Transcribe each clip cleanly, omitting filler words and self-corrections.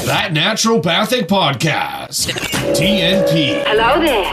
That Naturopathic Podcast. TNP. Hello there.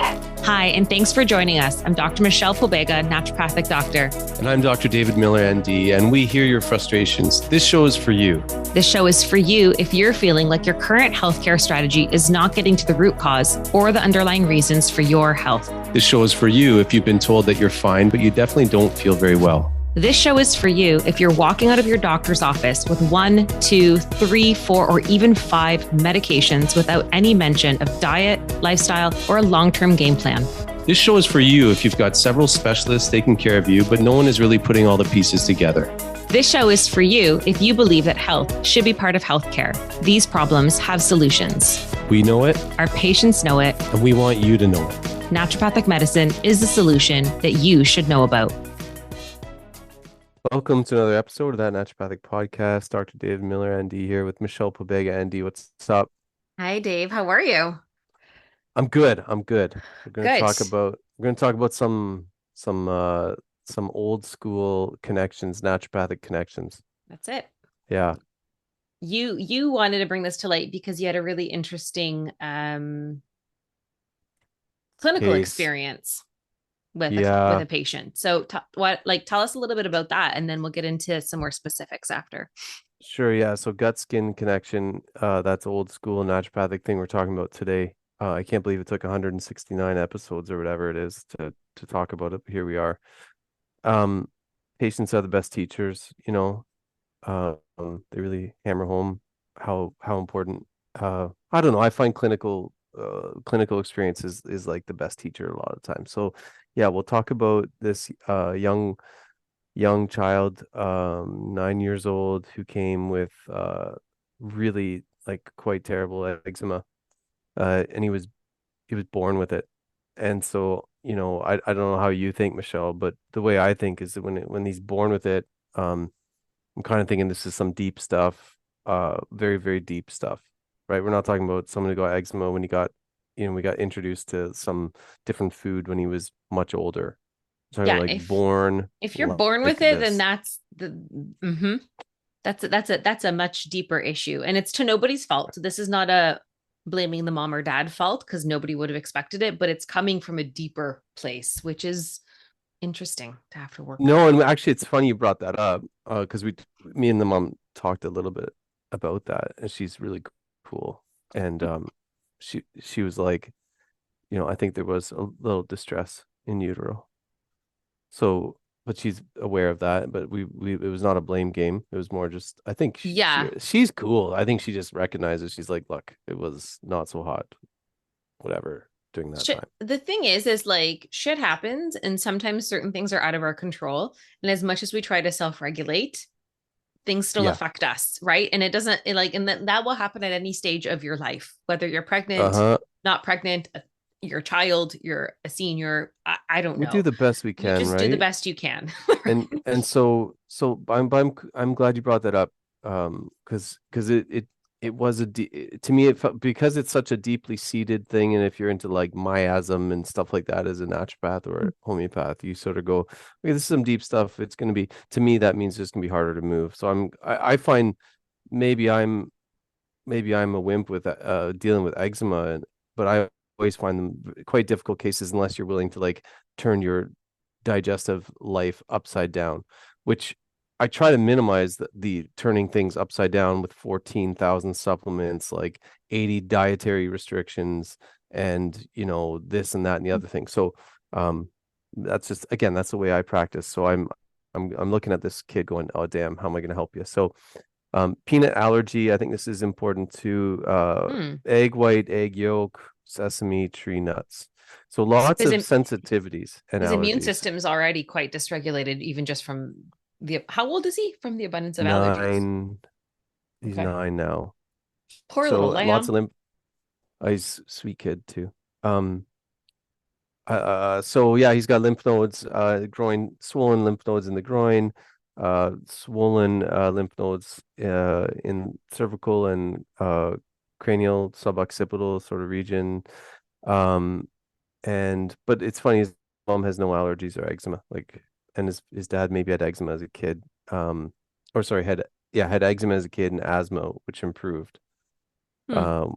Hi, and thanks for joining us. I'm Dr. Michelle Pobega, naturopathic doctor. And I'm Dr. David Miller, ND, and we hear your frustrations. This show is for you. This show is for you if you're feeling like your current healthcare strategy is not getting to the root cause or the underlying reasons for your health. This show is for you if you've been told that you're fine, but you definitely don't feel very well. This show is for you if you're walking out of your doctor's office with 1, 2, 3, 4, or even 5 medications without any mention of diet, lifestyle, or a long-term game plan. This show is for you if you've got several specialists taking care of you, but no one is really putting all the pieces together. This show is for you if you believe that health should be part of healthcare. These problems have solutions. We know it. Our patients know it. And we want you to know it. Naturopathic medicine is the solution that you should know about. Welcome to another episode of That Naturopathic Podcast. Dr. David Miller, ND, here with Michelle Pobega, ND. What's up? Hi, Dave. How are you? I'm good. We're going to talk about some old school connections, naturopathic connections. That's it. Yeah. You wanted to bring this to light because you had a really interesting clinical experience with a patient. So tell us a little bit about that, and then we'll get into some more specifics after. Sure. Yeah. So gut skin connection, that's old school naturopathic thing we're talking about today. I can't believe it took 169 episodes or whatever it is to talk about it. Here we are. Patients are the best teachers, you know. They really hammer home how important, I don't know, I find clinical experience is like the best teacher a lot of the time. So yeah, we'll talk about this young child, 9 years old, who came with really like quite terrible eczema, and he was born with it. And so, you know, I don't know how you think, Michelle, but the way I think is that when he's born with it, I'm kind of thinking this is some deep stuff, very, very deep stuff, right? We're not talking about someone who got eczema when we got introduced to some different food when he was much older. So yeah, like if you're born with it, then that's that's a much deeper issue, and it's to nobody's fault. This is not a blaming the mom or dad fault, because nobody would have expected it, but it's coming from a deeper place, which is interesting to have to work. No, and actually, it's funny you brought that up, because me and the mom talked a little bit about that, and she's really cool, and she was like, you know, I think there was a little distress in utero. So, but she's aware of that, but it was not a blame game. It was more just, I think she's cool. I think she just recognizes, she's like, look, it was not so hot, whatever, during that time. The thing is like shit happens, and sometimes certain things are out of our control. And as much as we try to self-regulate, things still affect us, right? And it doesn't and that will happen at any stage of your life, whether you're pregnant, not pregnant, your child, you're a senior. I don't know. We do the best we can, just right? do the best you can. and so I'm glad you brought that up, because it was to me it felt, because it's such a deeply seated thing, and if you're into like miasm and stuff like that as a naturopath or a homeopath, you sort of go, okay, this is some deep stuff. It's going to be, to me, that means it's going to be harder to move. So I find maybe I'm a wimp with dealing with eczema, but I always find them quite difficult cases unless you're willing to like turn your digestive life upside down, which I try to minimize the turning things upside down with 14,000 supplements, like 80 dietary restrictions, and you know, this and that and the other thing. So that's just, again, that's the way I practice. So I'm looking at this kid going, oh damn, how am I going to help you? So peanut allergy, I think this is important too. Egg white, egg yolk, sesame, tree nuts. So lots of sensitivities and his allergies. immune system's already quite dysregulated, even just from how old is he? From the abundance of allergies. He's 9 now. Poor little lamb. Lots of he's a sweet kid too. So yeah, he's got lymph nodes, swollen lymph nodes in the groin, swollen lymph nodes in cervical and cranial suboccipital sort of region. But it's funny, his mom has no allergies or eczema, and his dad maybe had eczema as a kid. Had eczema as a kid and asthma, which improved. Hmm.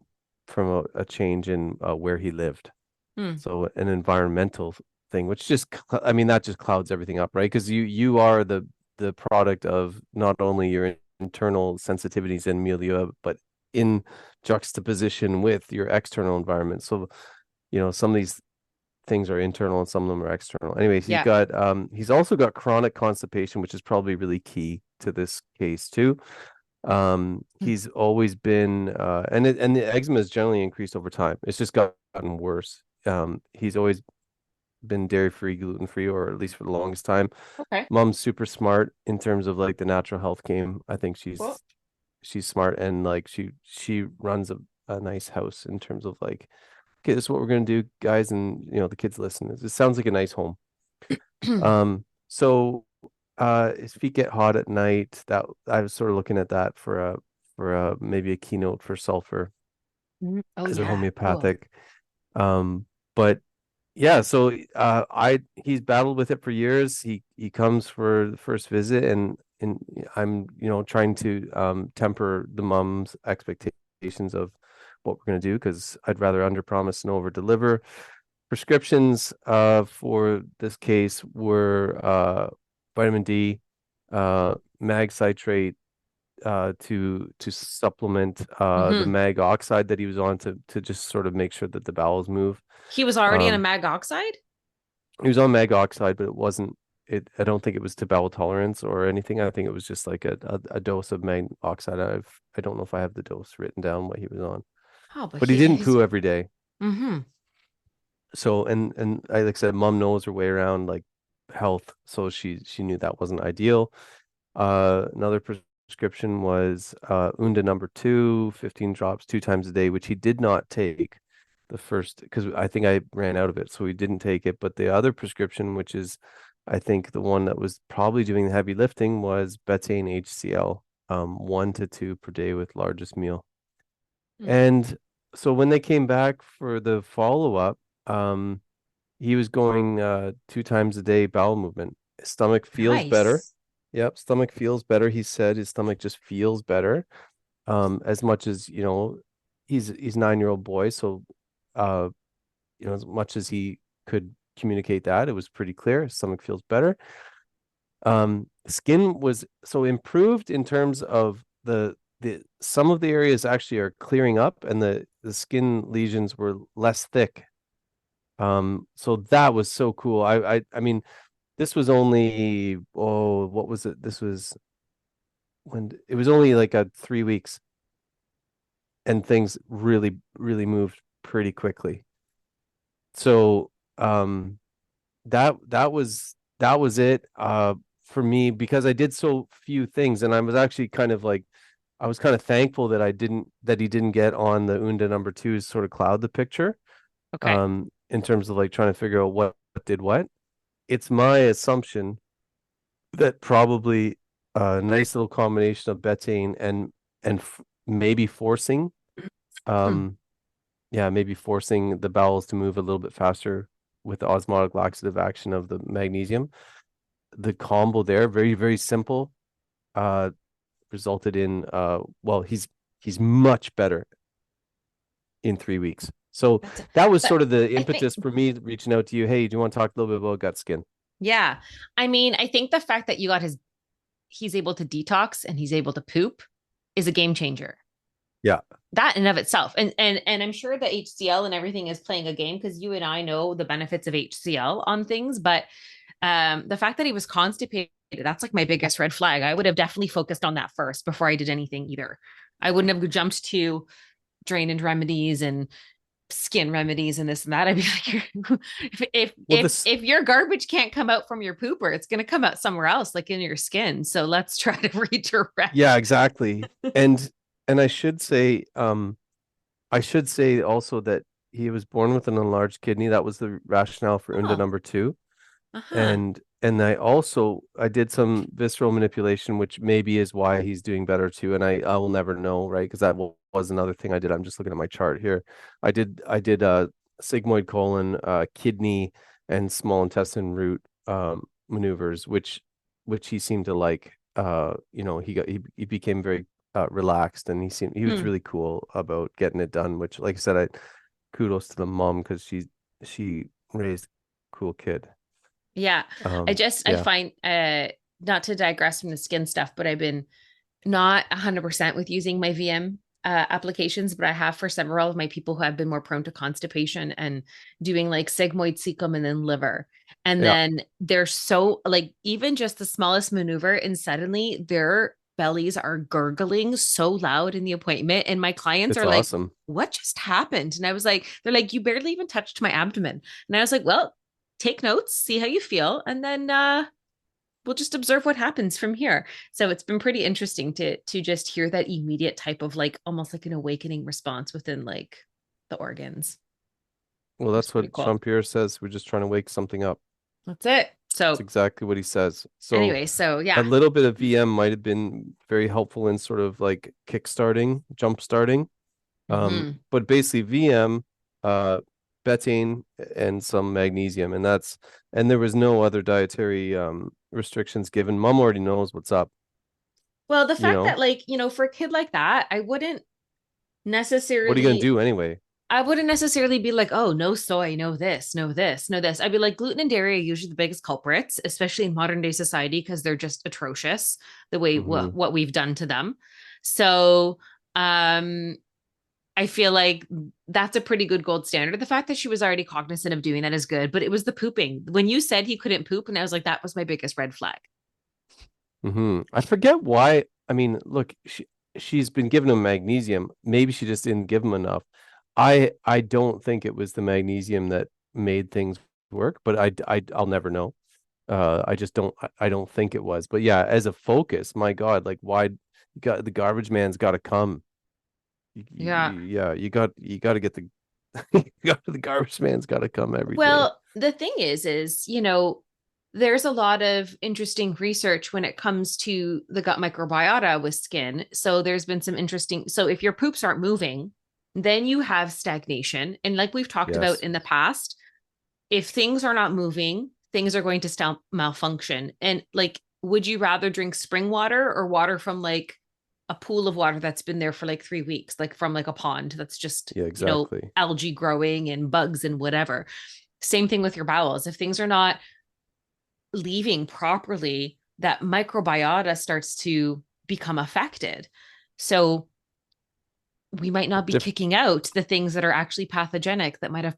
from a change in where he lived. Hmm. So an environmental thing, which just, I mean, that just clouds everything up, right? Because you are the product of not only your internal sensitivities and milieu, but in juxtaposition with your external environment. So, some of these things are internal and some of them are external. Anyways, Yeah. he's also got chronic constipation, which is probably really key to this case too. He's always been and the eczema has generally increased over time. It's just gotten worse. He's always been dairy free, gluten free, or at least for the longest time. Okay. Mom's super smart in terms of like the natural health game. I think Cool. she's smart, and like she runs a nice house in terms of like, okay, this is what we're gonna do, guys, and the kids listen. It sounds like a nice home. So his feet get hot at night. That I was sort of looking at that for a maybe a keynote for sulfur Oh as a yeah. Cool. homeopathic. But yeah, so he's battled with it for years. He comes for the first visit, and I'm trying to temper the mom's expectations of what we're going to do, because I'd rather under promise and over deliver. Prescriptions for this case were vitamin D, mag citrate, to supplement the Hmm. mag oxide that he was on, to just sort of make sure that the bowels move. He was already in a Um, mag oxide. he was on mag oxide, but it wasn't it. I don't think it was to bowel tolerance or anything. I think it was just like a dose of mag oxide. I don't know if I have the dose written down what he was on, Oh, but but he didn't he's. poo every day. Mm-hmm. So and I like I said, mom knows her way around like health, so she knew that wasn't ideal. Another prescription was Unda number 2, 15 drops 2 times a day, which he did not take the first, because I think I ran out of it, so he didn't take it. But the other prescription, which is I think the one that was probably doing the heavy lifting, was betaine HCl, 1 to 2 per day with largest meal. And so when they came back for the follow-up, um, he was going 2 times a day bowel movement. His stomach feels better. Nice. Yep, stomach feels better. He said his stomach just feels better. As much as, he's 9-year-old boy, so uh, as much as he could communicate that, it was pretty clear. His stomach feels better. Skin was so improved in terms of the some of the areas actually are clearing up, and the skin lesions were less thick. So that was so cool. I mean, this was only, what was it? This was when it was only like 3 weeks, and things really, really moved pretty quickly. So that was it for me, because I did so few things, and I was actually kind of like, I was kind of thankful that he didn't get on the Unda number 2 sort of cloud the picture, Okay. in terms of like trying to figure out what did what. It's my assumption that probably a nice little combination of betaine and maybe forcing, Hmm. um maybe forcing the bowels to move a little bit faster with the osmotic laxative action of the magnesium. The combo there, very, very simple, uh resulted in well, he's much better in 3 weeks. So That's that was but sort of the I think impetus for me reaching out to you. Hey, do you want to talk a little bit about gut skin? yeah. I mean, I think the fact that he's able to detox and he's able to poop is a game changer. Yeah. That in of itself. And I'm sure the HCl and everything is playing a game, because you and I know the benefits of HCl on things, but the fact that he was constipated, that's like my biggest red flag. I would have definitely focused on that first before I did anything either. I wouldn't have jumped to drainage remedies and skin remedies and this and that. I'd be like, if Well, if this if your garbage can't come out from your pooper, it's going to come out somewhere else, like in your skin. So let's try to Yeah, redirect. exactly. And I should say also that he was born with an enlarged kidney. That was the rationale for Unda Oh, number 2. uh-huh. And I did some visceral manipulation, which maybe is why he's doing better too. And I will never know, right? Because that was another thing I did. I'm just looking at my chart here. I did sigmoid colon, kidney, and small intestine root maneuvers, which he seemed to like. He became very relaxed, and he was Hmm. really cool about getting it done, which, like I said, kudos to the mom, because she raised a cool kid. Yeah. I Yeah. find, not to digress from the skin stuff, but I've been not 100% with using my VM applications, but I have for several of my people who have been more prone to constipation and doing like sigmoid cecum and then liver. And Yeah, then they're so like, even just the smallest maneuver, and suddenly their bellies are gurgling so loud in the appointment. And my clients it's are like, awesome. what just happened? And I was like, they're like, you barely even touched my abdomen. And I was like, well, take notes, see how you feel, and then we'll just observe what happens from here. So it's been pretty interesting to just hear that immediate type of like almost like an awakening response within like the organs. Well, It's that's pretty what cool. Jean-Pierre says. We're just trying to wake something up. That's it. It's So exactly what he says. So anyway, so a yeah. little bit of VM might have been very helpful in sort of like kickstarting, jump starting. Mm-hmm. But basically VM, betaine, and some magnesium, and there was no other dietary restrictions given. Mom already knows what's up, Well, the you fact know. that like, for a kid like that, What are you gonna necessarily do anyway? I wouldn't necessarily be like, oh, no soy, no this, no this, no this. I'd be like, gluten and dairy are usually the biggest culprits, especially in modern day society, because they're just atrocious the way Hmm. what we've done to them. So, um, I feel like that's a pretty good gold standard. The fact that she was already cognizant of doing that is good, but it was the pooping. When you said he couldn't poop, and I was like, that was my biggest red flag. I forget why. I mean, look, she's been giving him magnesium. Maybe she just didn't give him enough. I don't think it was the magnesium that made things work, but I'll never know. I just I don't think it was. But yeah, as a focus, my God, like, why you got the garbage man's got to come. Yeah. Yeah, you got to get the the garbage man's got to come every day. Well, the thing is, there's a lot of interesting research when it comes to the gut microbiota with skin. So there's been some interesting, so if your poops aren't moving, then you have stagnation. And like we've talked about Yes. in the past, if things are not moving, things are going to malfunction. And like, would you rather drink spring water or water from like a pool of water that's been there for like 3 weeks, like from like a pond that's just, Yeah, exactly. algae growing and bugs and whatever? Same thing with your bowels. If things are not leaving properly, that microbiota starts to become affected. So we might not be Diff kicking out the things that are actually pathogenic that might have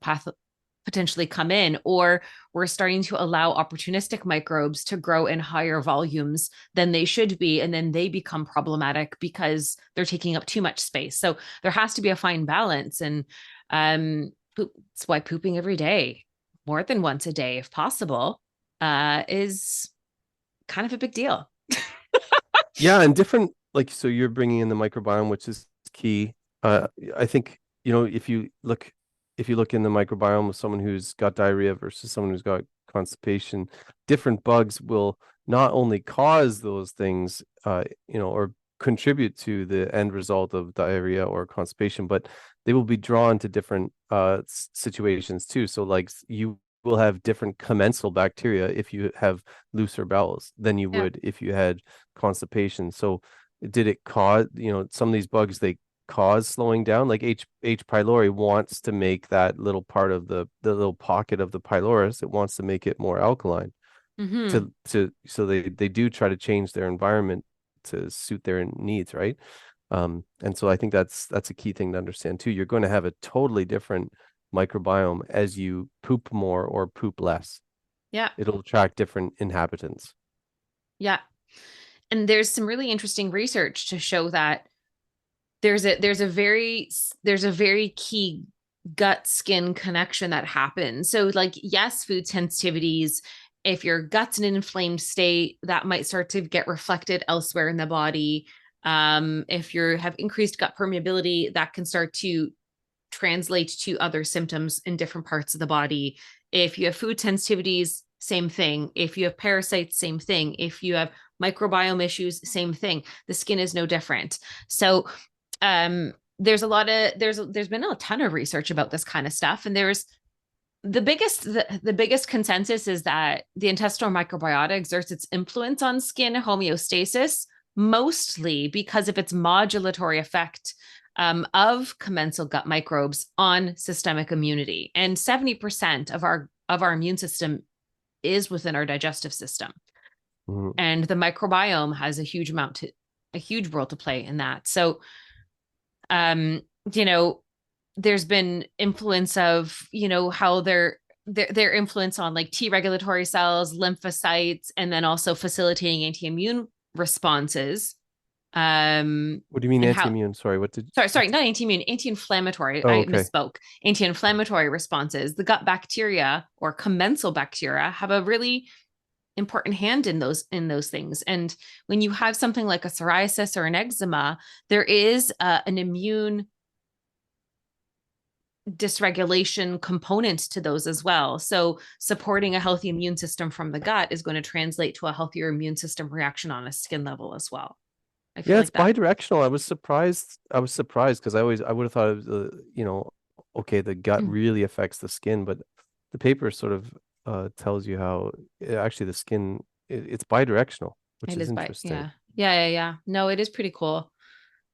potentially come in, or we're starting to allow opportunistic microbes to grow in higher volumes than they should be, and then they become problematic because they're taking up too much space. So there has to be a fine balance, and that's why pooping every day, more than once a day if possible, is kind of a big deal. Yeah, and different, like, so you're bringing in the microbiome, which is key. I think, if you look in the microbiome of someone who's got diarrhea versus someone who's got constipation, different bugs will not only cause those things, or contribute to the end result of diarrhea or constipation, but they will be drawn to different situations too. So like you will have different commensal bacteria if you have looser bowels than you Yeah. would if you had constipation. So did it cause, some of these bugs, they cause slowing down, like H. pylori wants to make that little part of the little pocket of the pylorus, it wants to make it more alkaline, Mm-hmm. so they do try to change their environment to suit their needs, right? And so I think that's a key thing to understand too. You're going to have a totally different microbiome as you poop more or poop less. Yeah. It'll attract different inhabitants. Yeah. And there's some really interesting research to show that there's a very key gut skin connection that happens. So like, yes, food sensitivities, if your gut's in an inflamed state, that might start to get reflected elsewhere in the body. If you have increased gut permeability, that can start to translate to other symptoms in different parts of the body. If you have food sensitivities, same thing. If you have parasites, same thing. If you have microbiome issues, same thing. The skin is no different. So there's been a ton of research about this kind of stuff, and there's the biggest consensus is that the intestinal microbiota exerts its influence on skin homeostasis mostly because of its modulatory effect of commensal gut microbes on systemic immunity. And 70% of our immune system is within our digestive system. Mm-hmm. And the microbiome has a huge role to play in that. So, there's been influence of, how their influence on like T regulatory cells, lymphocytes, and then also facilitating anti-immune responses. What do you mean anti-immune? Sorry, sorry, not anti-immune, anti-inflammatory. Oh, I okay. misspoke. Anti-inflammatory responses. The gut bacteria or commensal bacteria have a really important hand in those things. And when you have something like a psoriasis or an eczema, there is an immune dysregulation component to those as well. So supporting a healthy immune system from the gut is going to translate to a healthier immune system reaction on a skin level as well. Yeah, it's bidirectional. I was surprised because I would have thought it was, okay, the gut really affects the skin, but the paper sort of tells you how actually the skin it's bidirectional, which is interesting. Yeah. No, it is pretty cool.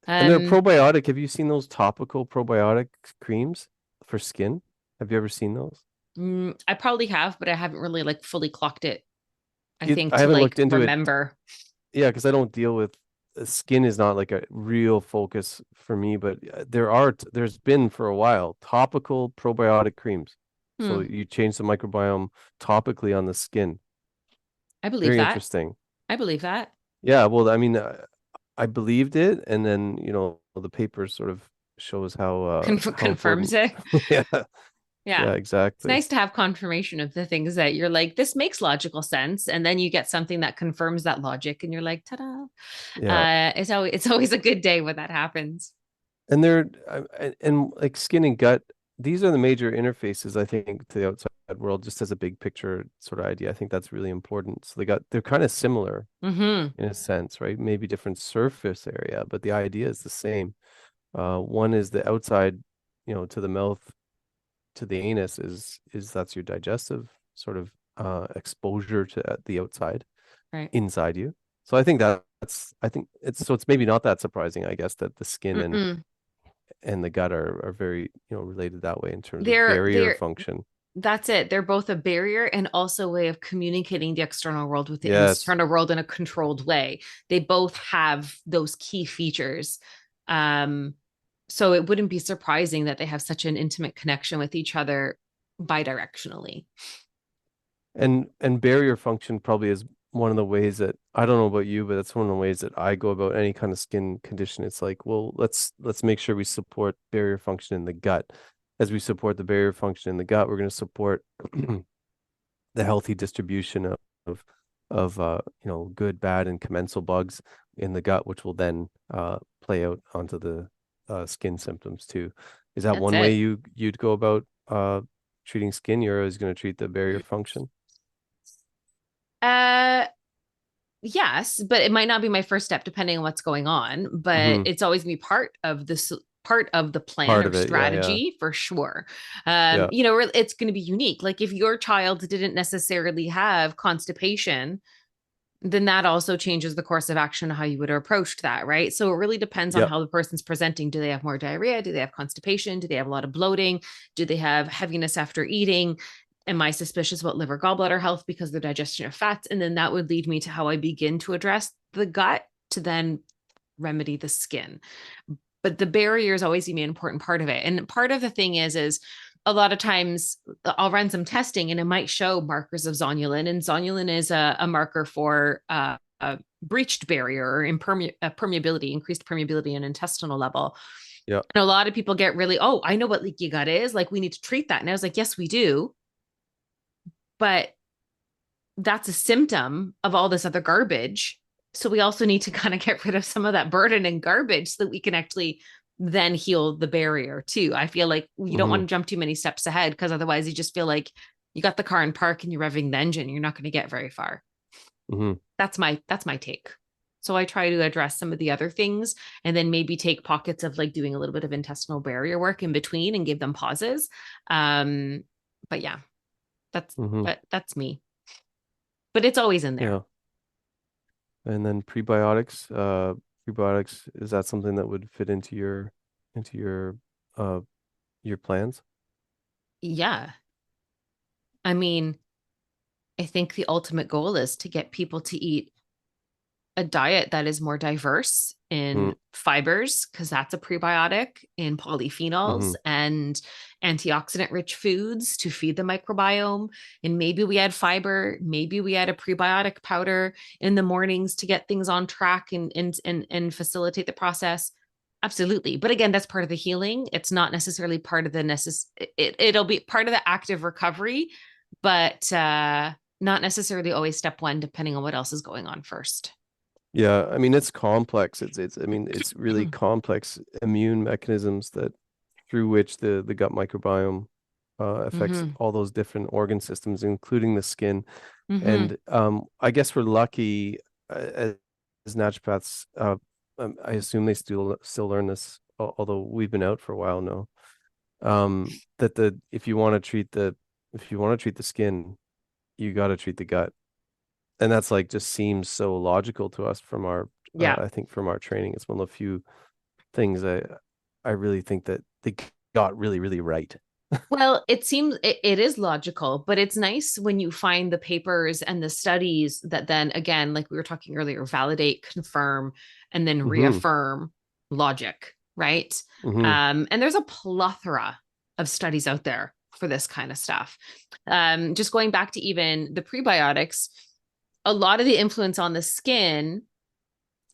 And they're probiotic. Have you seen those topical probiotic creams for skin? Have you ever seen those? I probably have, but I haven't really like fully clocked it. I haven't looked into remember. Yeah, because I don't deal with skin is not like a real focus for me, but there's been for a while topical probiotic creams. So you change the microbiome topically on the skin. I believe Very interesting. I believe that. Yeah, well, I mean, I believed it, and then the paper sort of shows how confirms it. Yeah, exactly. It's nice to have confirmation of the things that you're like, this makes logical sense, and then you get something that confirms that logic, and you're like, ta-da! Yeah, it's always a good day when that happens. And and like skin and gut, these are the major interfaces, I think, to the outside world, just as a big picture sort of idea. I think that's really important. So they're kind of similar in a sense, right? Maybe different surface area, but the idea is the same. One is the outside, to the mouth, to the anus is that's your digestive sort of exposure to the outside, right, inside you. So I think it's maybe not that surprising, I guess, that the skin and the gut are very related that way in terms of barrier function. That's it. They're both a barrier and also a way of communicating the external world with the internal world in a controlled way. They both have those key features. So it wouldn't be surprising that they have such an intimate connection with each other bidirectionally. And barrier function probably is one of the ways that, I don't know about you, but that's one of the ways that I go about any kind of skin condition. It's like, well, let's make sure we support barrier function in the gut. As we support the barrier function in the gut, we're going to support the healthy distribution of good, bad, and commensal bugs in the gut, which will then play out onto the skin symptoms too. Is that one way you'd go about treating skin? You're always going to treat the barrier function? Yes, but it might not be my first step depending on what's going on, but it's always gonna be part of the plan or strategy for sure. It's going to be unique. Like if your child didn't necessarily have constipation, then that also changes the course of action, how you would have approached that, right? So it really depends on how the person's presenting. Do they have more diarrhea? Do they have constipation? Do they have a lot of bloating? Do they have heaviness after eating? Am I suspicious about liver gallbladder health because of the digestion of fats? And then that would lead me to how I begin to address the gut to then remedy the skin. But the barrier is always going to be an important part of it. And part of the thing is a lot of times I'll run some testing and it might show markers of zonulin, and zonulin is a marker for a breached barrier or permeability, increased permeability in intestinal level. Yeah. And a lot of people get really, I know what leaky gut is. Like we need to treat that. And I was like, yes, we do. But that's a symptom of all this other garbage. So we also need to kind of get rid of some of that burden and garbage so that we can actually then heal the barrier too. I feel like you don't want to jump too many steps ahead, because otherwise you just feel like you got the car in park and you're revving the engine. You're not going to get very far. That's my take. So I try to address some of the other things and then maybe take pockets of like doing a little bit of intestinal barrier work in between and give them pauses. But yeah, that's me. But it's always in there. And then prebiotics, is that something that would fit into uh your plans? Yeah. I mean, I think the ultimate goal is to get people to eat a diet that is more diverse Mm, in fibers, because that's a prebiotic, in polyphenols mm-hmm. and antioxidant rich foods to feed the microbiome. And maybe we add fiber, maybe we add a prebiotic powder in the mornings to get things on track and facilitate the process. Absolutely. But again, that's part of the healing. It's not necessarily part of the it'll be part of the active recovery, but not necessarily always step one, depending on what else is going on first. Yeah, I mean it's complex. I mean it's really complex immune mechanisms that through which the gut microbiome affects Mm-hmm. all those different organ systems, including the skin. Mm-hmm. And I guess we're lucky as naturopaths. I assume they still learn this, although we've been out for a while now. That the if you want to treat the skin, you got to treat the gut, and that's like just seems so logical to us from our Yeah. I think from our training. It's one of the few things I really think that they got really right. Well, it is logical, but it's nice when you find the papers and the studies that then again, like we were talking earlier, validate, confirm, and then Mm-hmm. reaffirm logic, right? Mm-hmm. And there's a plethora of studies out there for this kind of stuff. Just going back to even the prebiotics, a lot of the influence on the skin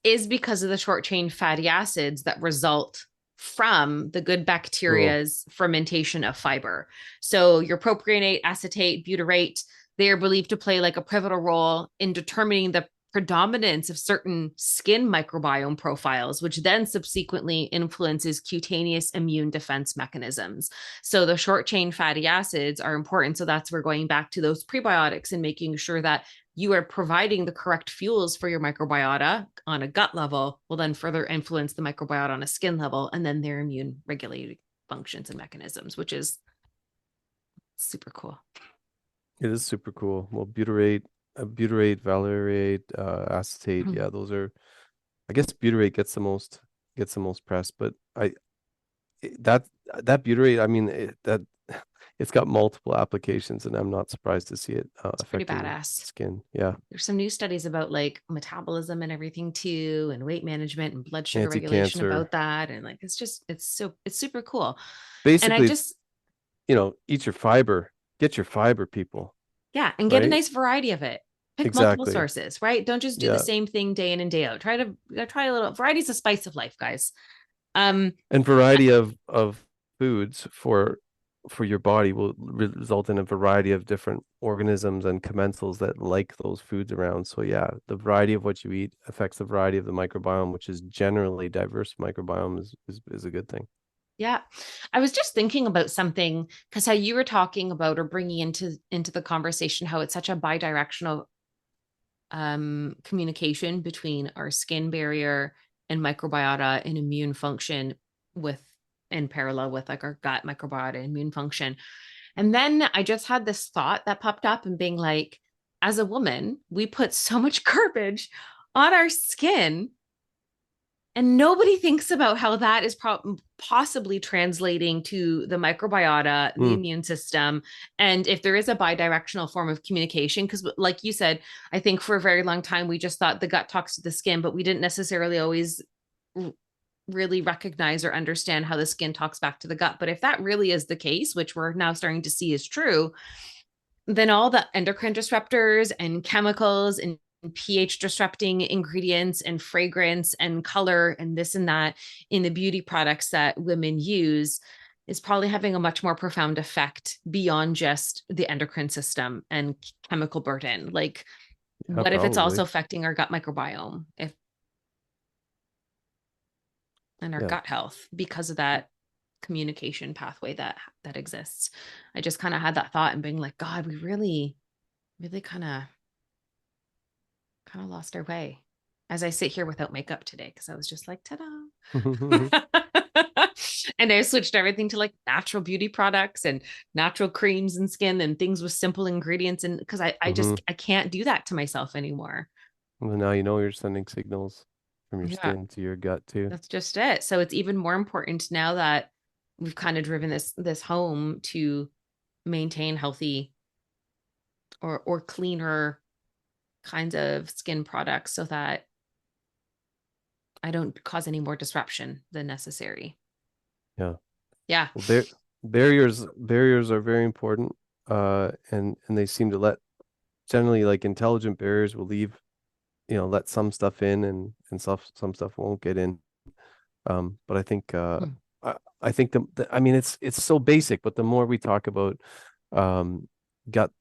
is because of the short chain fatty acids that result from the good Cool. bacteria's fermentation of fiber. So your propionate, acetate, butyrate, they are believed to play like a pivotal role in determining the predominance of certain skin microbiome profiles, which then subsequently influences cutaneous immune defense mechanisms. So the short chain fatty acids are important. So that's where going back to those prebiotics and making sure that you are providing the correct fuels for your microbiota on a gut level will then further influence the microbiota on a skin level and then their immune regulating functions and mechanisms, which is super cool. It is super cool. Well, butyrate, valeriate, acetate. Mhm. Yeah, those are. I guess butyrate gets the most press, but that that butyrate. I mean, it's got multiple applications, and I'm not surprised to see it It's pretty affecting badass. skin. Yeah, There's some new studies about like metabolism and everything too, and weight management and blood sugar regulation anti-cancer. about that. And like, it's super cool. And I Basically, it's just, eat your fiber, get your fiber, people. yeah, and get a Right? nice variety of it. Pick multiple Exactly. sources, right? Don't just do the Yeah. same thing day in and day out. Try a little variety's the spice of life, guys. Um, And variety of foods for your body will result in a variety of different organisms and commensals that like those foods around. So yeah, the variety of what you eat affects the variety of the microbiome, which is generally diverse microbiome is a good thing. yeah. I was just thinking about something because how you were talking about or bringing into the conversation how it's such a bidirectional communication between our skin barrier and microbiota and immune function with in parallel with like our gut microbiota and immune function. And then I just had this thought that popped up and being like, as a woman, we put so much garbage on our skin and nobody thinks about how that is possibly translating to the microbiota, the Mm, immune system, and if there is a bidirectional form of communication. Because, like you said, I think for a very long time we just thought the gut talks to the skin, but we didn't necessarily always really recognize or understand how the skin talks back to the gut. But if that really is the case, which we're now starting to see is true, then all the endocrine disruptors and chemicals and pH disrupting ingredients and fragrance and color and this and that in the beauty products that women use is probably having a much more profound effect beyond just the endocrine system and chemical burden. Like, yeah, what if it's also probably. affecting our gut microbiome if and our Yeah. gut health because of that communication pathway that exists? I just kind of had that thought and being like, God, we really kind of lost our way as I sit here without makeup today because I was just like, ta-da. And I switched everything to like natural beauty products and natural creams and skin and things with simple ingredients. And because I hmm just I can't do that to myself anymore. Well, now you know you're sending signals from your Yeah, skin to your gut too. that's just it. So it's even more important now that we've kind of driven this home to maintain healthy or cleaner kinds of skin products so that I don't cause any more disruption than necessary. Yeah. Yeah. Well, barriers are very important. And they seem to let generally like intelligent barriers will leave, let some stuff in and some stuff won't get in. But I think Mm. I think I mean it's so basic, but the more we talk about um gut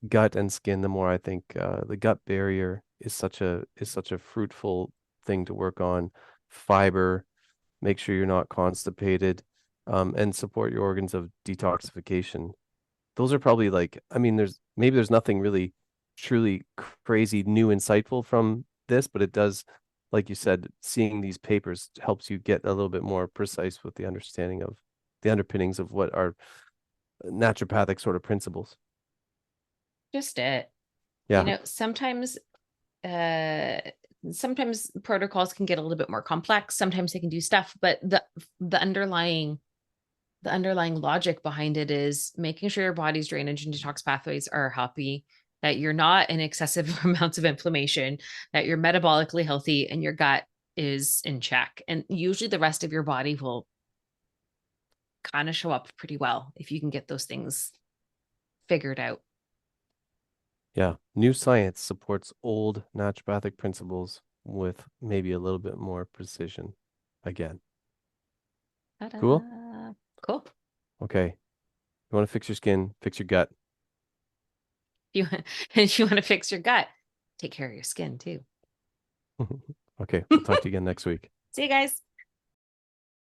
gut and skin, the more I think the gut barrier is such a fruitful thing to work on. Fiber, make sure you're not constipated, and support your organs of detoxification. Those are probably like, I mean, there's nothing really truly crazy new insightful from this, but it does, like you said, seeing these papers helps you get a little bit more precise with the understanding of the underpinnings of what are naturopathic sort of principles. Just it. Yeah. Uh sometimes protocols can get a little bit more complex. Sometimes they can do stuff, but the underlying logic behind it is making sure your body's drainage and detox pathways are healthy, that you're not in excessive amounts of inflammation, that you're metabolically healthy and your gut is in check. And usually the rest of your body will kind of show up pretty well if you can get those things figured out. Yeah. New science supports old naturopathic principles with maybe a little bit more precision again. Cool. Ta-da. Cool. Okay. You want to fix your skin, fix your gut. You and you want to fix your gut, take care of your skin too. Okay. We'll talk to you again next week. See you guys.